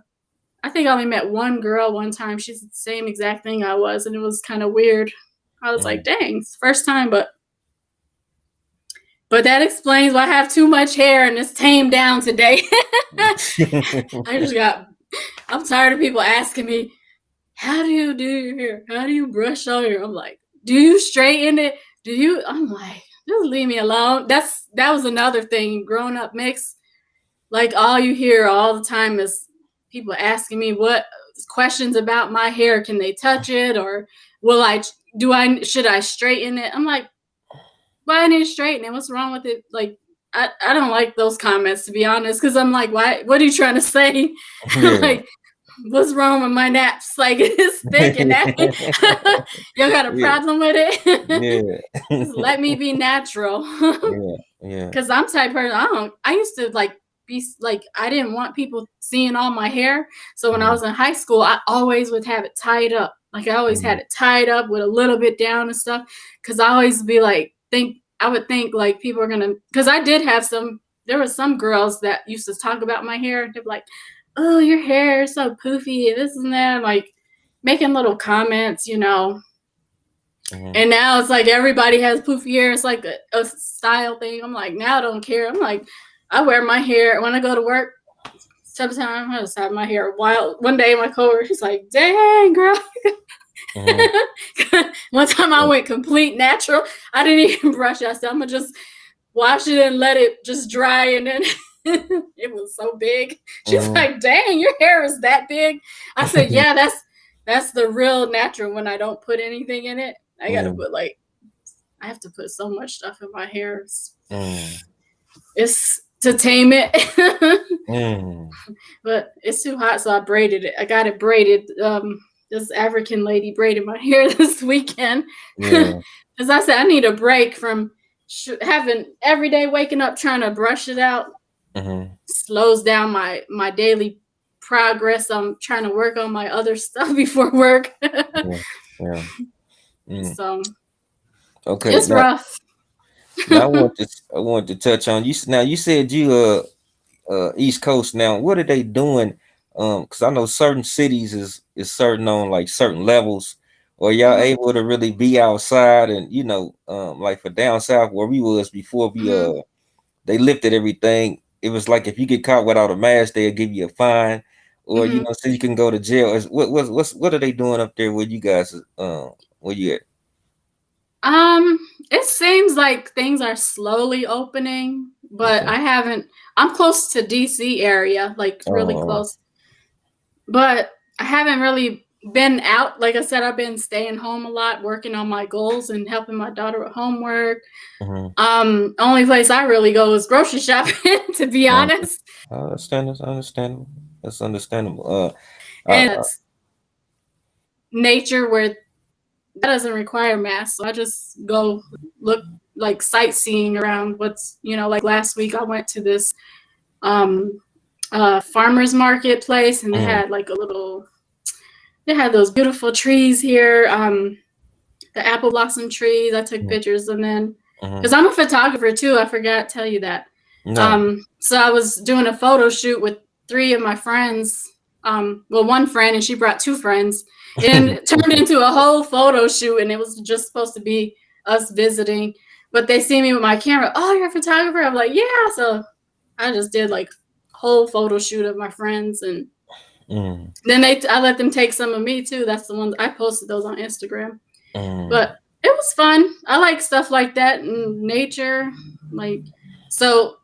think I only met one girl one time. She's the same exact thing I was, and it was kind of weird. I was like, Mhm. dang, it's the first time, but that explains why I have too much hair and it's tamed down today. I just got I'm tired of people asking me, how do you do your hair? How do you brush your hair? I'm like, do you straighten it? Do you? I'm like, just leave me alone. That was another thing. Growing up mixed, like all you hear all the time is people asking me what questions about my hair. Can they touch it, or will I? Do I? Should I straighten it? I'm like, why I need to straighten it? What's wrong with it? Like, I don't like those comments, to be honest, because I'm like, why? What are you trying to say? I'm Yeah. like, what's wrong with my naps? Like it's thick and that y'all got a Yeah. problem with it? Yeah. Just let me be natural. Yeah. Yeah. Cause I'm type person. I used to like be like I didn't want people seeing all my hair. So when I Mhm. was in high school, I always would have it tied up. Like I always had Mhm. it tied up with a little bit down and stuff. Cause I always be like I would think like people are gonna, cause I did have there were some girls that used to talk about my hair. They're like, oh, your hair is so poofy, this and that, like making little comments. Mhm. And now it's like everybody has poofy hair. It's like a style thing. I'm like, now I don't care. I'm like, I wear my hair when I go to work. Sometimes I just have my hair wild. One day my coworker, she's like, dang, girl. Mhm. One time I went complete natural. I didn't even brush. I said, I'm going to just wash it and let it just dry, and then it was so big. She's Mm-hmm. like, "Dang, your hair is that big." I said, "Yeah, that's the real natural when I don't put anything in it. I gotta Mm, put like I have to put so much stuff in my hair. mm, It's to tame it." mm. But it's too hot, so I braided it. I got it braided. This African lady braided my hair this weekend Yeah. because I said I need a break from having every day waking up trying to brush it out. Mm-hmm. Slows down my daily progress. I'm trying to work on my other stuff before work. Yeah. Yeah. Mm. So Okay. it's rough. Now I want to touch on you. Now you said you East Coast. Now what are they doing? Because I know certain cities is certain on like certain levels. Or y'all Hmm. able to really be outside and like for down south where we was before we Hmm. they lifted everything. It was like if you get caught without a mask, they'll give you a fine, or Hmm. so you can go to jail. What are they doing up there? Where you guys where you at? Um, it seems like things are slowly opening, but Okay. I haven't. I'm close to DC area, like really Oh. close, but I haven't really been out. Like I said, I've been staying home a lot, working on my goals and helping my daughter with homework. Mm-hmm. Only place I really go is grocery shopping, to be Okay. honest. I understand. That's understandable. That's understandable. And Uh, it's nature where that doesn't require masks. So I just go look like sightseeing around like last week I went to this um farmers marketplace, and mm, they had those beautiful trees here, the apple blossom trees. I took mm, pictures, and then mm-hmm. because I'm a photographer too, I forgot to tell you that. No. So I was doing a photo shoot with three of my friends. Well, one friend, and she brought two friends, and it turned into a whole photo shoot. And it was just supposed to be us visiting, but they see me with my camera. Oh, you're a photographer? I'm like, yeah. So I just did like whole photo shoot of my friends, and Mm, then I let them take some of me too. That's the ones I posted those on Instagram. mm, But it was fun. I like stuff like that in nature. Like, so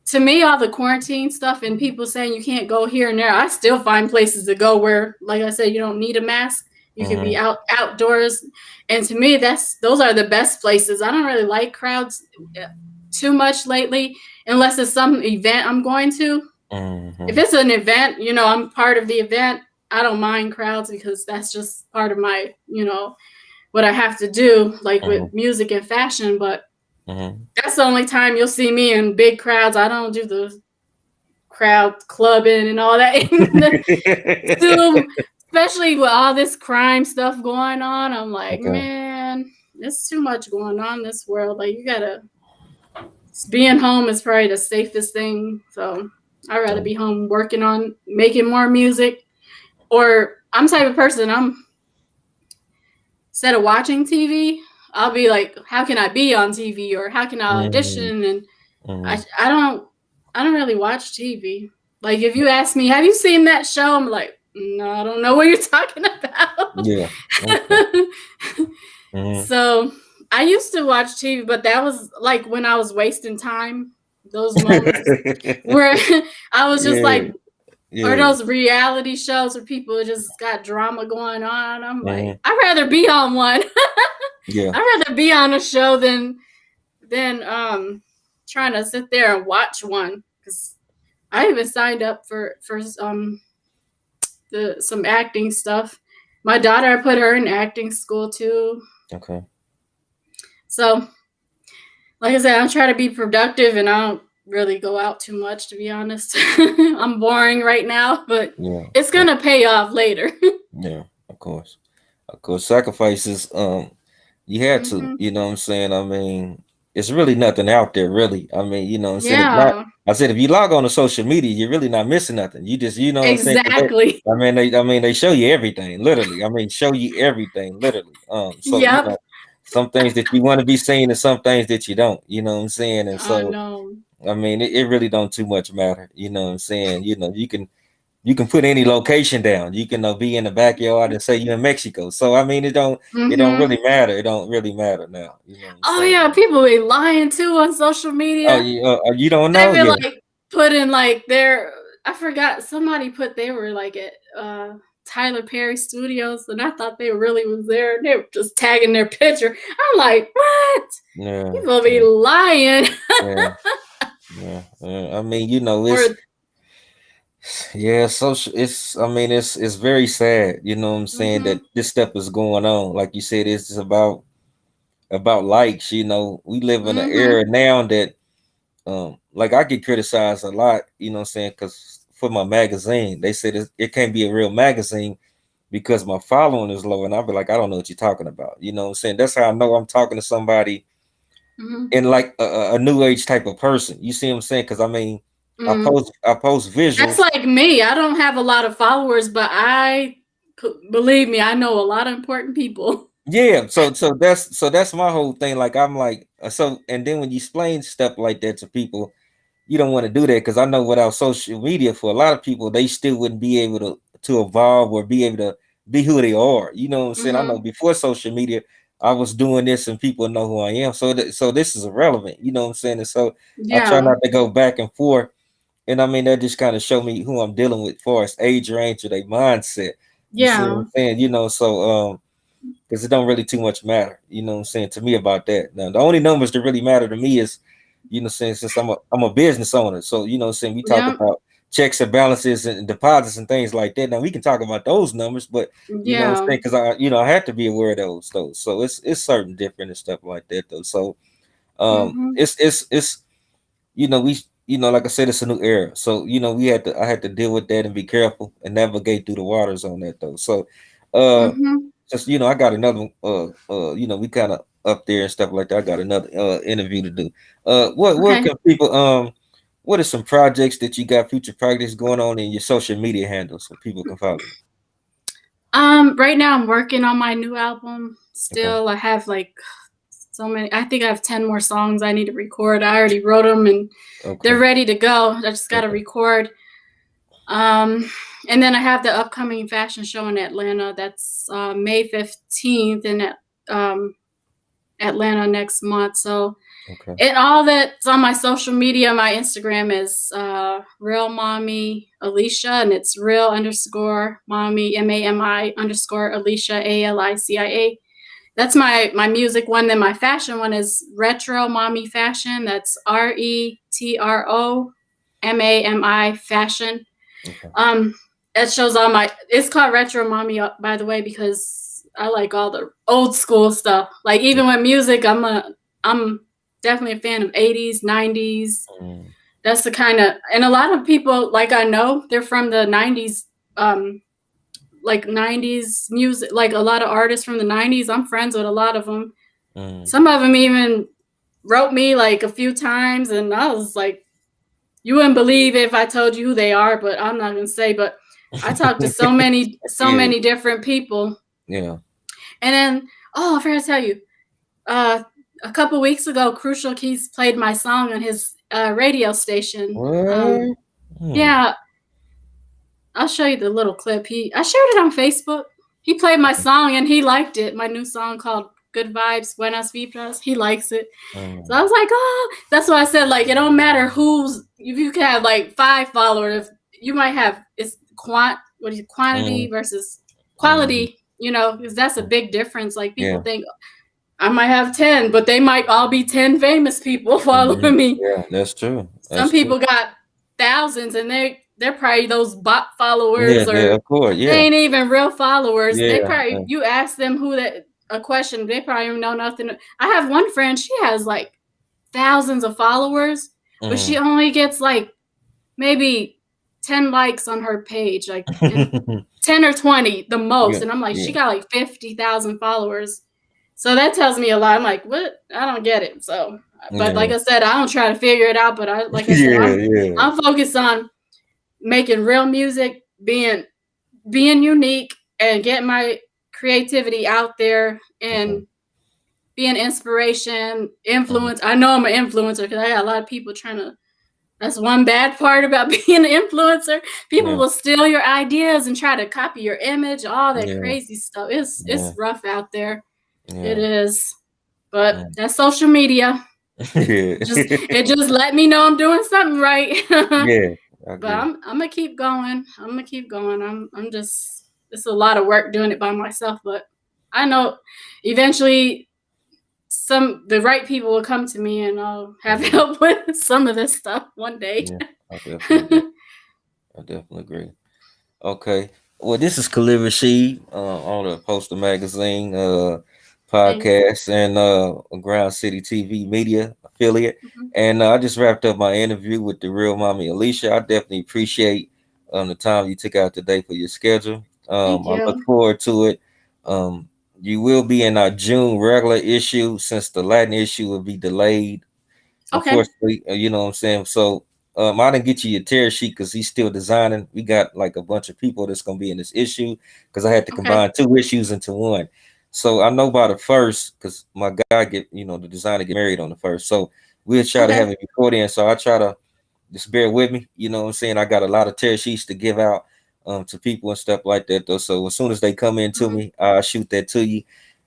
to me, all the quarantine stuff and people saying you can't go here and there, I still find places to go where, like I said, you don't need a mask. You can be mm-hmm. outdoors. And to me, those are the best places. I don't really like crowds too much lately, unless it's some event I'm going to. If Mm-hmm. it's an event, I'm part of the event. I don't mind crowds because that's just part of my, what I have to do, like with Mm-hmm. music and fashion. But Mm-hmm. that's the only time you'll see me in big crowds. I don't do the crowd clubbing and all that. So, especially with all this crime stuff going on, I'm like, Okay. man, there's too much going on in this world. Like, you gotta being home is probably the safest thing. So I'd rather be home working on making more music. Or I'm the type of person, instead of watching TV, I'll be like, how can I be on TV, or how can I Mm-hmm. audition? And I Mm-hmm. I don't I don't really watch TV. Like if you ask me, have you seen that show? I'm like, no, I don't know what you're talking about. Yeah. Okay. Mm-hmm. So I used to watch TV, but that was like when I was wasting time. Those moments where I was just Yeah. like, or Yeah. those reality shows where people just got drama going on. I'm like, Mm-hmm. I'd rather be on one. Yeah. I'd rather be on a show than trying to sit there and watch one. Because I even signed up for some acting stuff. My daughter, I put her in acting school too. Okay. So, like I said, I'm trying to be productive, and I don't really go out too much, to be honest. I'm boring right now, but Yeah. it's Yeah. gonna pay off later. Yeah. Of course. Of course. Sacrifices. You had to. Hmm. You know what I'm saying? I mean, it's really nothing out there, really. I mean, you know what I'm saying? If not, Yeah, I said if you log on to social media, you're really not missing nothing. You just, you know what I'm saying? 'Cause exactly. they show you everything, literally. I mean, show you everything, literally. So Yep, some things that you want to be seen and some things that you don't. You know what I'm saying? And I so, know. I mean, it really don't too much matter. You know what I'm saying? You can. you can put any location down. You can be in the backyard and say you're in Mexico. So I mean, it don't Mhm. really matter. It don't really matter now. You know what I'm Oh saying? yeah, people be lying too on social Oh, media. you don't They know? be Yeah, like putting like their I forgot somebody put they were like at Tyler Perry Studios, and I thought they really was there. They were just tagging their picture. I'm like, what? yeah, People be yeah, lying. yeah, yeah. I mean, Or yeah. Social. It's. I mean, it's very sad. You know what I'm saying, that mhm, this stuff is going on. Like you said, it's just about likes. We live in an era mhm, now that like I get criticized a lot, what I'm saying, because for my magazine, they said it can't be a real magazine because my following is low, and I'll be like, I don't know what you're talking about. You know what I'm saying? That's how I know I'm talking to somebody mhm, in like a new age type of person. You see what I'm saying? Because I mean, I mhm. post I post That's visuals. like me. I don't have a lot of followers, but believe me, I know a lot of important people. Yeah, so that's my whole thing. Like I'm like and then when you explain stuff like that to people, you don't want to do that, because I know without social media, for a lot of people, they still wouldn't be able to evolve or be able to be who they are. You know what I'm saying? I know Mhm. before social media, I was doing this and people know who I am. So this is irrelevant. You know what I'm saying? And so I try Yeah. not to go back and forth. And I mean that just kind of show me who I'm dealing with, far as age range or their mindset. You see what Yeah. I'm saying? Because it don't really too much matter, you know what I'm saying, to me about that. Now, the only numbers that really matter to me is, saying, since I'm a business owner. So, saying, we talk Yeah. about checks and balances and deposits and things like that. Now we can talk about those numbers, but I'm Yeah. saying, because I have to be aware of those. So it's certain different and stuff like that though. So Mhm. it's we like I said, it's a new era. So I had to deal with that and be careful and navigate through the waters on that though. So uh Mhm. just I got another we kind of up there and stuff like that. I got another interview to do. What Okay. can people what are some projects that you got, future projects going on in your social media handles so people can follow you? Right now I'm working on my new album. Okay. Still, I have like so many. I think I have 10 more songs I need to record. I already wrote them and they're Okay. ready to go. I just got to Okay. record. Um, and then I have the upcoming fashion show in Atlanta. That's May 15th in um, Atlanta next month. So, Okay. and all that's on my social media. My Instagram is Real Mommy Alicia, and it's real underscore mommy, MAMI underscore Alicia, ALICIA. That's my music one. Then my fashion one is Retro Mommy Fashion. That's RETROMAMI Fashion. Okay. Um, it shows all my. It's called Retro Mommy, by the way, because I like all the old school stuff. Like even with music, I'm definitely a fan of 80s, 90s. Mm, That's the kind of, and a lot of people like I know they're from the 90s. Like 90s music, like a lot of artists from the 90s. I'm friends with a lot of them. mm. Some of them even wrote me like a few times, and I was like, you wouldn't believe it if I told you who they are, but I'm not gonna say. But I talked to so Yeah. many different people, Yeah. and then I forgot to tell you, uh, a couple weeks ago, Crucial Keys played my song on his radio station. What? Hmm. Yeah, I'll show you the little clip. I shared it on Facebook. He played my Okay. song and he liked it. My new song called Good Vibes, Buenas Vibras. He likes it. So I Mm, was like, oh, that's why I said, like, it don't matter if you can have like 5 followers, you might have, it's quantity mm, versus mm, quality, because that's a big difference. Like people yeah. think I might have 10, but they might all be 10 famous people Mhm. following me. Yeah, that's true. Some That's true. people got thousands and they're probably those bot Yeah, followers, yeah, or of course. they Yeah, ain't even real followers. They yeah, probably, you ask them a question, they probably don't know nothing. I have one friend, she has like thousands of followers, but she mm. only gets like maybe 10 likes on her page, like in 10 or 20 the Yeah, most. And I'm like, she yeah, got like 50,000 followers. So that tells me a lot. I'm like, what? I don't get it. So, but like yeah, I said, I don't try to figure it out. But like I said, yeah, yeah. I'm focused on making real music, being unique, and getting my creativity out there, Okay. and being inspiration, Mhm. influence. I know I'm an influencer because I got a lot of people trying to That's one bad part about being an influencer. People Yeah, will steal your ideas and try to copy your image, all that yeah, crazy stuff. It's yeah, rough out there. It yeah, is. But yeah. that's social media. Yeah, It just let me know I'm doing something right. yeah, I But agree. I'm gonna keep going. I'm gonna keep going. I'm just it's a lot of work doing it by myself, but I know eventually some the right people will come to me and I'll have Mhm. help with some of this stuff one day. Yeah, I definitely agree. I definitely agree. Okay. Well, this is Khalid Rashid on the Poster Magazine Thanks. podcast and Ground City TV media affiliate. Mhm. And I just wrapped up my interview with the Real Mommy Alicia. I definitely appreciate the time you took out today for your schedule. Thank I look you. forward to it. Um, you will be in our June regular issue since the Latin issue will be delayed, Okay. unfortunately. You know what I'm saying? So I didn't get you your tear sheet because he's still designing. We got like a bunch of people that's gonna be in this issue because I had to Okay. combine two issues into one. So I know by the first, because my guy get the designer get married on the first. So we'll try to Okay. have it before then. So I try to just bear with me. You know what I'm saying? I got a lot of tear sheets to give out to people and stuff like that though. So as soon as they come in to Mhm. me, I'll shoot that to you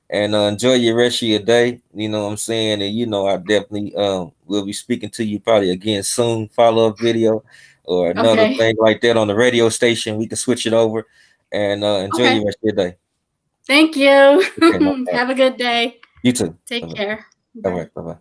and enjoy your rest of your day. You know what I'm saying? And I definitely will be speaking to you probably again soon. Follow up video or another Okay. thing like that on the radio station. We can switch it over and enjoy Okay. your rest of your day. Thank you. Okay, no problem. Have a good day. You too. Take All care. right. Bye. Bye bye.